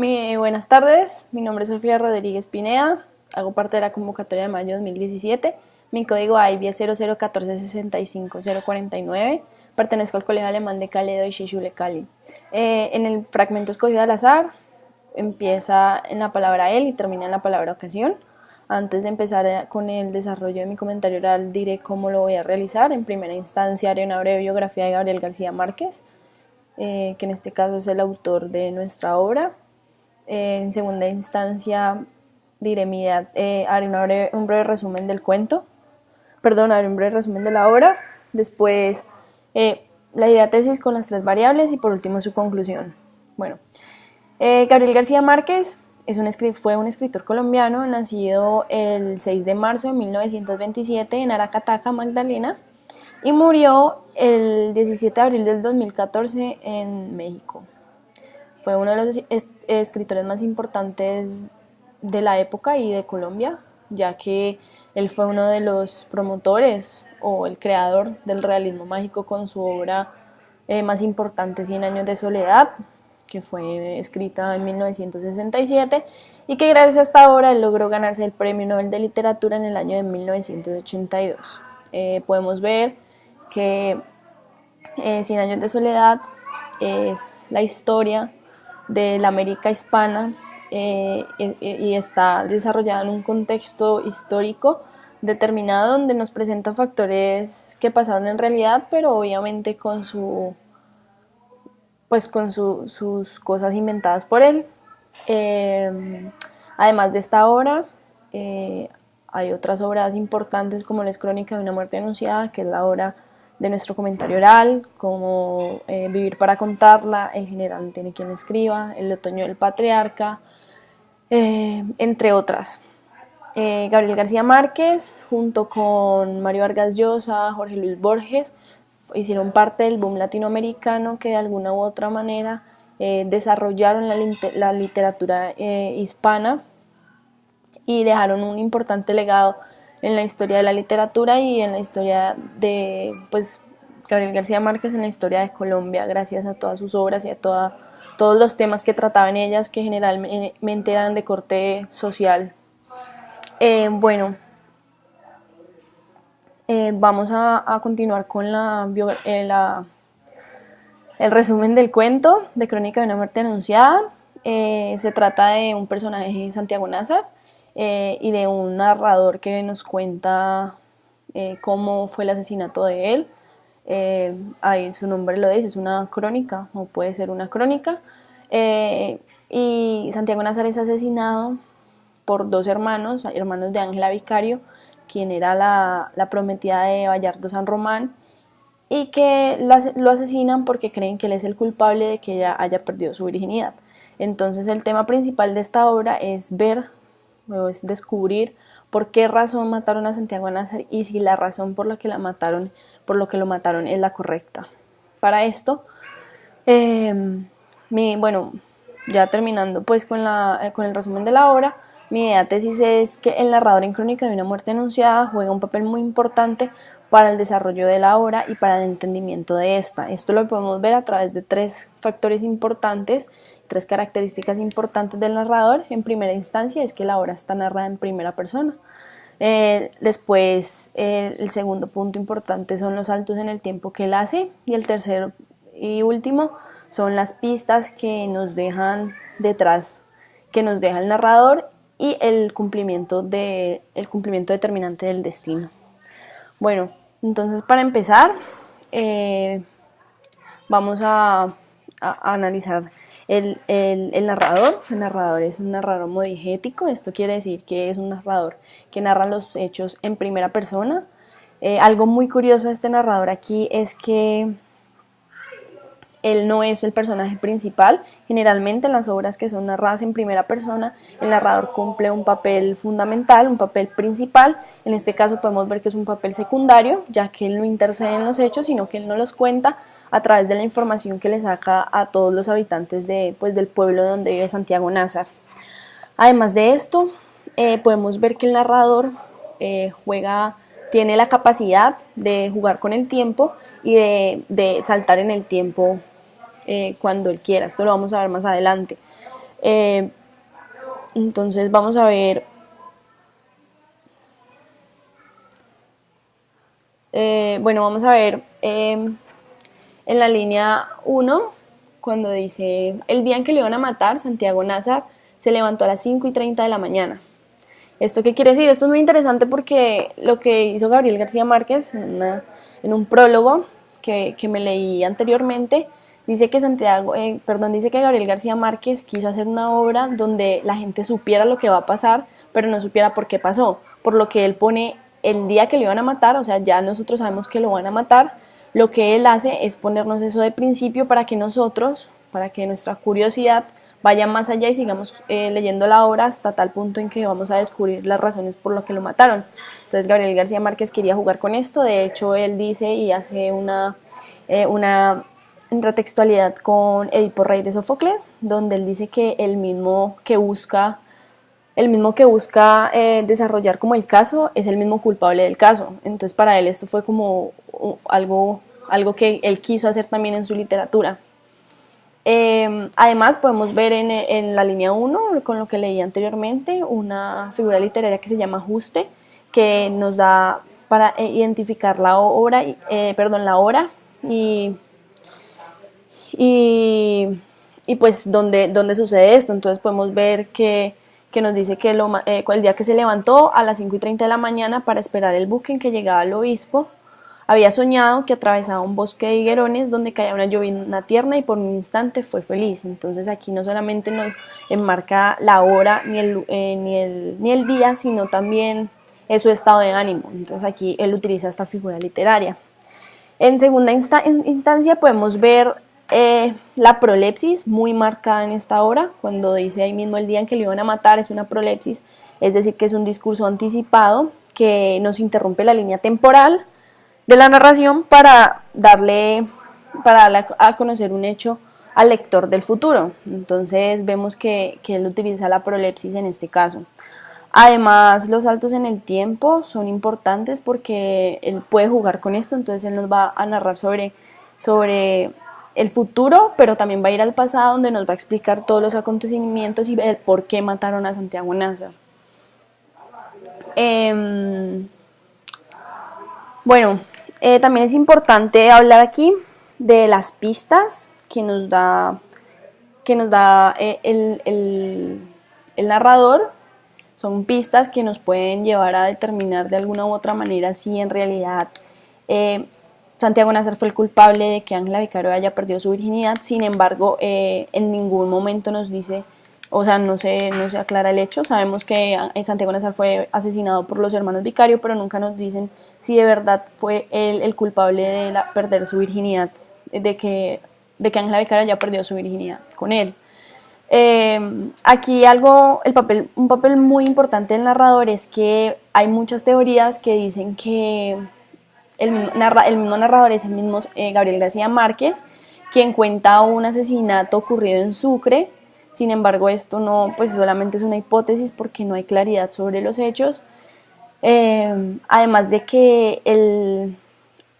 Buenas tardes, mi nombre es Sofía Rodríguez Pineda, hago parte de la convocatoria de mayo de 2017, mi código IBI es 0014665049, pertenezco al Colegio Alemán de Cali de Schule Cali. En el fragmento escogido al azar, empieza en la palabra él y termina en la palabra ocasión. Antes de empezar con el desarrollo de mi comentario oral, diré cómo lo voy a realizar. En primera instancia haré una breve biografía de Gabriel García Márquez, que en este caso es el autor de nuestra obra. En segunda instancia diré haré un breve resumen del cuento, haré un breve resumen de la obra, después la idea tesis con las 3 variables y por último su conclusión. Bueno, Gabriel García Márquez fue un escritor colombiano nacido el 6 de marzo de 1927 en Aracataca, Magdalena, y murió el 17 de abril del 2014 en México. Fue uno de los escritores más importantes de la época y de Colombia, ya que él fue uno de los promotores o el creador del realismo mágico con su obra más importante, Cien años de soledad, que fue escrita en 1967 y que gracias a esta obra él logró ganarse el Premio Nobel de Literatura en el año de 1982. Podemos ver que Cien años de soledad es la historia de la América hispana y está desarrollada en un contexto histórico determinado donde nos presenta factores que pasaron en realidad, pero obviamente con sus cosas inventadas por él. Además de esta obra, hay otras obras importantes como la Crónica de una muerte anunciada, que es la obra de nuestro comentario oral, como Vivir para contarla, El general no tiene quien escriba, El otoño del patriarca, entre otras. Gabriel García Márquez, junto con Mario Vargas Llosa, Jorge Luis Borges, hicieron parte del boom latinoamericano que de alguna u otra manera desarrollaron la literatura hispana y dejaron un importante legado en la historia de la literatura y en la historia de Gabriel García Márquez en la historia de Colombia, gracias a todas sus obras y a todos los temas que trataban ellas, que generalmente eran de corte social. Vamos a continuar con el resumen del cuento de Crónica de una muerte anunciada. Se trata de un personaje, Santiago Nazar, y de un narrador que nos cuenta cómo fue el asesinato de él. Ahí su nombre lo dice, es una crónica, o puede ser una crónica. Y Santiago Nazar es asesinado por 2 hermanos de Ángela Vicario, quien era la prometida de Bayardo San Román, y que lo asesinan porque creen que él es el culpable de que ella haya perdido su virginidad. Entonces el tema principal de esta obra es descubrir por qué razón mataron a Santiago Nazar y si la razón por lo que lo mataron es la correcta. Para esto, ya terminando con el resumen de la obra, mi idea tesis es que el narrador en Crónica de una muerte anunciada juega un papel muy importante para el desarrollo de la obra y para el entendimiento de esta. Esto lo podemos ver a través de 3 factores importantes, 3 características importantes del narrador. En primera instancia es que la obra está narrada en primera persona. Después, el segundo punto importante son los saltos en el tiempo que él hace, y el tercero y último son las pistas que nos dejan detrás, que nos deja el narrador, y el cumplimiento determinante del destino. Bueno, entonces para empezar vamos a analizar el narrador. El narrador es un narrador modigético. Esto quiere decir que es un narrador que narra los hechos en primera persona. Algo muy curioso de este narrador aquí es que él no es el personaje principal. Generalmente en las obras que son narradas en primera persona, el narrador cumple un papel fundamental, un papel principal. En este caso podemos ver que es un papel secundario, ya que él no intercede en los hechos, sino que él nos los cuenta a través de la información que le saca a todos los habitantes del pueblo donde vive Santiago Nazar. Además de esto, podemos ver que el narrador tiene la capacidad de jugar con el tiempo y de saltar en el tiempo cuando él quiera. Esto lo vamos a ver más adelante. Eh, entonces vamos a ver, vamos a ver en la línea 1, cuando dice, el día en que le iban a matar, Santiago Nazar se levantó a las 5:30 de la mañana. ¿Esto qué quiere decir? Esto es muy interesante porque lo que hizo Gabriel García Márquez en un prólogo que me leí anteriormente, dice que dice que Gabriel García Márquez quiso hacer una obra donde la gente supiera lo que va a pasar, pero no supiera por qué pasó, por lo que él pone el día que lo iban a matar, o sea, ya nosotros sabemos que lo van a matar, lo que él hace es ponernos eso de principio para que nosotros, para que nuestra curiosidad vaya más allá y sigamos leyendo la obra hasta tal punto en que vamos a descubrir las razones por lo que lo mataron. Entonces Gabriel García Márquez quería jugar con esto, de hecho él dice y hace una intratextualidad con Edipo Rey de Sófocles, donde él dice que el mismo que busca desarrollar como el caso es el mismo culpable del caso. Entonces para él esto fue como algo que él quiso hacer también en su literatura. Además podemos ver en la línea 1, con lo que leí anteriormente, una figura literaria que se llama ajuste, que nos da para identificar la hora y, y pues dónde sucede esto. Entonces podemos ver que nos dice que el día que se levantó a las 5:30 de la mañana para esperar el buque en que llegaba el obispo, había soñado que atravesaba un bosque de higuerones donde caía una llovizna tierna y por un instante fue feliz. Entonces aquí no solamente nos enmarca la hora ni el día, sino también su estado de ánimo. Entonces aquí él utiliza esta figura literaria. En segunda instancia podemos ver la prolepsis muy marcada en esta obra, cuando dice ahí mismo el día en que lo iban a matar, es una prolepsis, es decir, que es un discurso anticipado que nos interrumpe la línea temporal de la narración para darle a conocer un hecho al lector del futuro. Entonces vemos que él utiliza la prolepsis en este caso. Además, los saltos en el tiempo son importantes porque él puede jugar con esto, entonces él nos va a narrar sobre el futuro, pero también va a ir al pasado, donde nos va a explicar todos los acontecimientos y el por qué mataron a Santiago Nazar. También es importante hablar aquí de las pistas que nos da el narrador. Son pistas que nos pueden llevar a determinar de alguna u otra manera si en realidad Santiago Nazar fue el culpable de que Ángela Vicario haya perdido su virginidad. Sin embargo, en ningún momento nos dice, o sea, no se aclara el hecho. Sabemos que Santiago Nazar fue asesinado por los hermanos Vicario, pero nunca nos dicen si de verdad fue él el culpable de perder su virginidad, de que Ángela Vicario haya perdido su virginidad con él. Aquí un papel muy importante del narrador es que hay muchas teorías que dicen que el mismo narrador es el mismo Gabriel García Márquez, quien cuenta un asesinato ocurrido en Sucre. Sin embargo, esto no, pues solamente es una hipótesis porque no hay claridad sobre los hechos. Además de que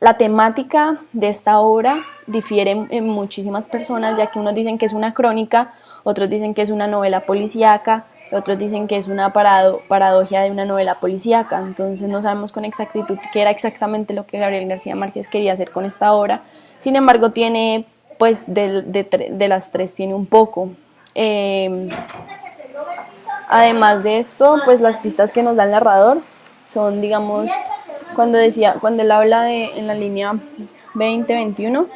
la temática de esta obra difiere en muchísimas personas, ya que unos dicen que es una crónica, otros dicen que es una novela policíaca, otros dicen que es una paradoja de una novela policíaca. Entonces no sabemos con exactitud qué era exactamente lo que Gabriel García Márquez quería hacer con esta obra. Sin embargo, tiene, pues, de las tres tiene un poco. Además de esto, pues las pistas que nos da el narrador son, digamos, cuando él habla en la línea 20-21,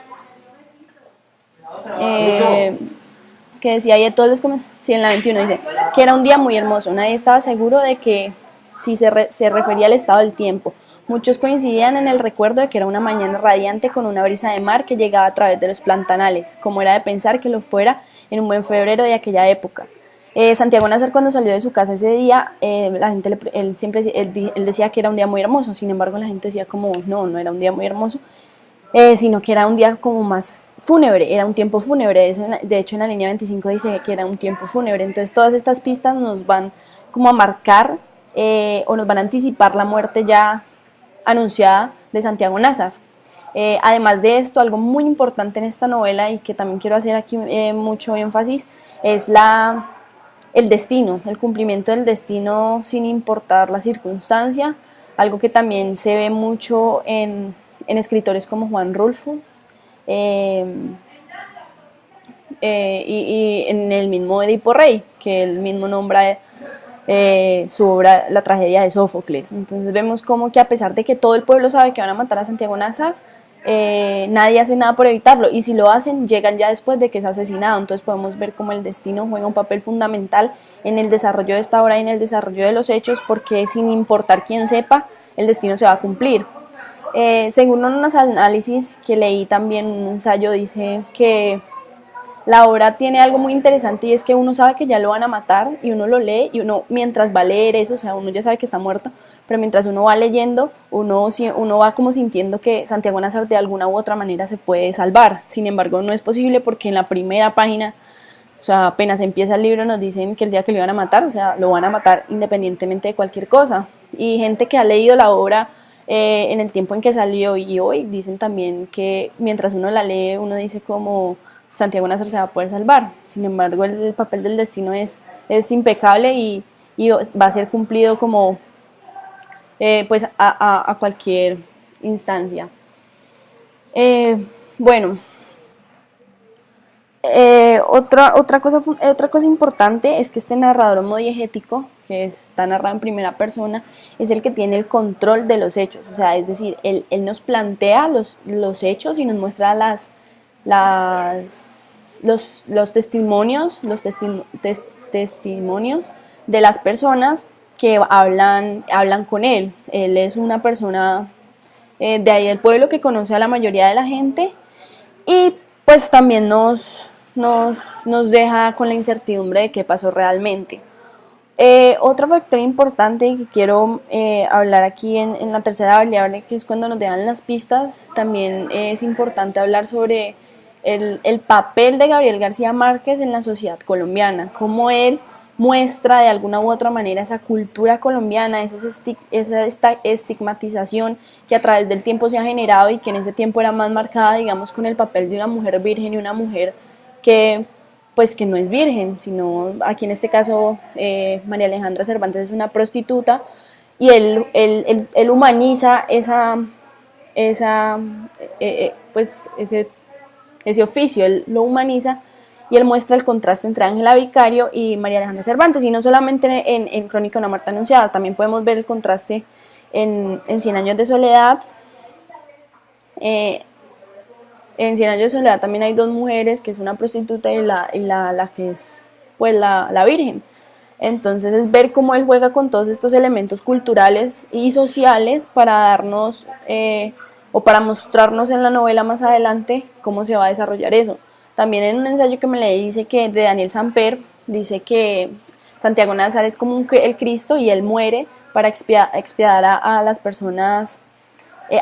que decía, y todos en la 21 dice, que era un día muy hermoso, nadie estaba seguro de que si se refería al estado del tiempo. Muchos coincidían en el recuerdo de que era una mañana radiante con una brisa de mar que llegaba a través de los pantanales, como era de pensar que lo fuera en un buen febrero de aquella época. Santiago Nazar, cuando salió de su casa ese día, la gente él decía que era un día muy hermoso. Sin embargo, la gente decía como no era un día muy hermoso, sino que era un día como más fúnebre, era un tiempo fúnebre. De hecho, en la línea 25 dice que era un tiempo fúnebre. Entonces todas estas pistas nos van como a marcar o nos van a anticipar la muerte ya anunciada de Santiago Nazar. Además de esto, algo muy importante en esta novela y que también quiero hacer aquí mucho énfasis es la el destino, el cumplimiento del destino sin importar la circunstancia, algo que también se ve mucho en escritores como Juan Rulfo, eh, y en el mismo Edipo Rey, que él mismo nombra su obra La tragedia de Sófocles. Entonces vemos como que a pesar de que todo el pueblo sabe que van a matar a Santiago Nazar, nadie hace nada por evitarlo, y si lo hacen llegan ya después de que es asesinado. Entonces podemos ver cómo el destino juega un papel fundamental en el desarrollo de esta obra y en el desarrollo de los hechos, porque sin importar quién sepa, el destino se va a cumplir. Según unos análisis que leí también, un ensayo dice que la obra tiene algo muy interesante, y es que uno sabe que ya lo van a matar y uno lo lee, y uno mientras va a leer eso, o sea, uno ya sabe que está muerto, pero mientras uno va leyendo, uno va como sintiendo que Santiago Nazar de alguna u otra manera se puede salvar. Sin embargo, no es posible, porque en la primera página, o sea, apenas empieza el libro, nos dicen que el día que lo iban a matar, o sea, lo van a matar independientemente de cualquier cosa. Y gente que ha leído la obra en el tiempo en que salió y hoy, dicen también que mientras uno la lee, uno dice como Santiago Nazar se va a poder salvar. Sin embargo, el papel del destino es impecable, y va a ser cumplido como pues a cualquier instancia. Bueno, otra cosa importante es que este narrador homodiegético, que está narrado en primera persona, es el que tiene el control de los hechos. O sea, es decir, él nos plantea los hechos y nos muestra los testimonios, testimonios de las personas que hablan con él. Él es una persona de ahí del pueblo, que conoce a la mayoría de la gente, y pues también nos deja con la incertidumbre de qué pasó realmente. Otro factor importante que quiero hablar aquí en la tercera variable, que es cuando nos dejan las pistas, también es importante hablar sobre el papel de Gabriel García Márquez en la sociedad colombiana, cómo él muestra de alguna u otra manera esa cultura colombiana, esa estigmatización que a través del tiempo se ha generado, y que en ese tiempo era más marcada, digamos, con el papel de una mujer virgen y una mujer que pues que no es virgen, sino aquí en este caso María Alejandra Cervantes es una prostituta, y él humaniza pues ese oficio, él lo humaniza, y él muestra el contraste entre Ángela Vicario y María Alejandra Cervantes, y no solamente en Crónica de una Muerte Anunciada, también podemos ver el contraste en Cien Años de Soledad. En Cien Años de Soledad también hay dos mujeres, que es una prostituta y la que es pues la virgen. Entonces es ver cómo él juega con todos estos elementos culturales y sociales para darnos o para mostrarnos en la novela más adelante cómo se va a desarrollar eso. También en un ensayo que me leí dice que de Daniel Samper, dice que Santiago Nazar es como el Cristo, y él muere para expiar a las personas,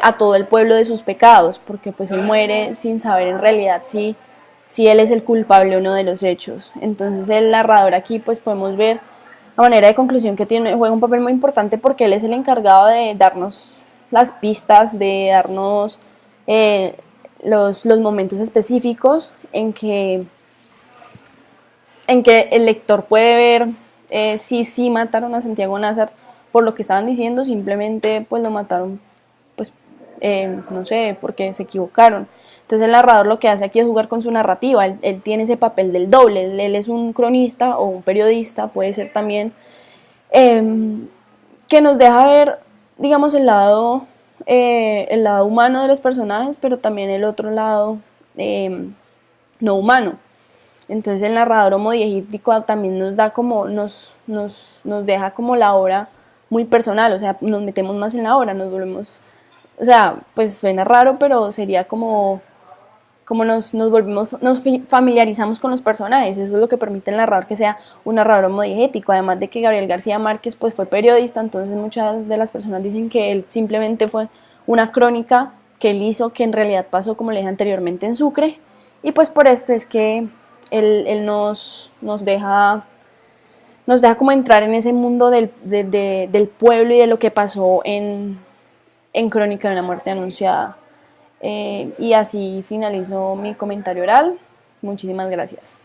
a todo el pueblo, de sus pecados, porque pues él muere sin saber en realidad si él es el culpable o no de los hechos. Entonces el narrador aquí pues podemos ver a manera de conclusión que juega un papel muy importante, porque él es el encargado de darnos las pistas, de darnos los momentos específicos en que el lector puede ver si mataron a Santiago Nazar por lo que estaban diciendo, simplemente pues lo mataron pues no sé, porque se equivocaron. Entonces el narrador lo que hace aquí es jugar con su narrativa, él tiene ese papel del doble, él es un cronista o un periodista, puede ser también, que nos deja ver, digamos, el lado humano de los personajes, pero también el otro lado no humano. Entonces el narrador homodiegético también nos da como, nos deja como la obra muy personal, o sea, nos metemos más en la obra, nos volvemos, o sea, pues suena raro, pero sería como nos familiarizamos con los personajes. Eso es lo que permite el narrador que sea un narrador homodiegético. Además de que Gabriel García Márquez pues fue periodista, entonces muchas de las personas dicen que él simplemente fue una crónica que él hizo, que en realidad pasó, como le dije anteriormente, en Sucre, y pues por esto es que él nos deja como entrar en ese mundo del pueblo y de lo que pasó en Crónica de una Muerte Anunciada. Y así finalizo mi comentario oral. Muchísimas gracias.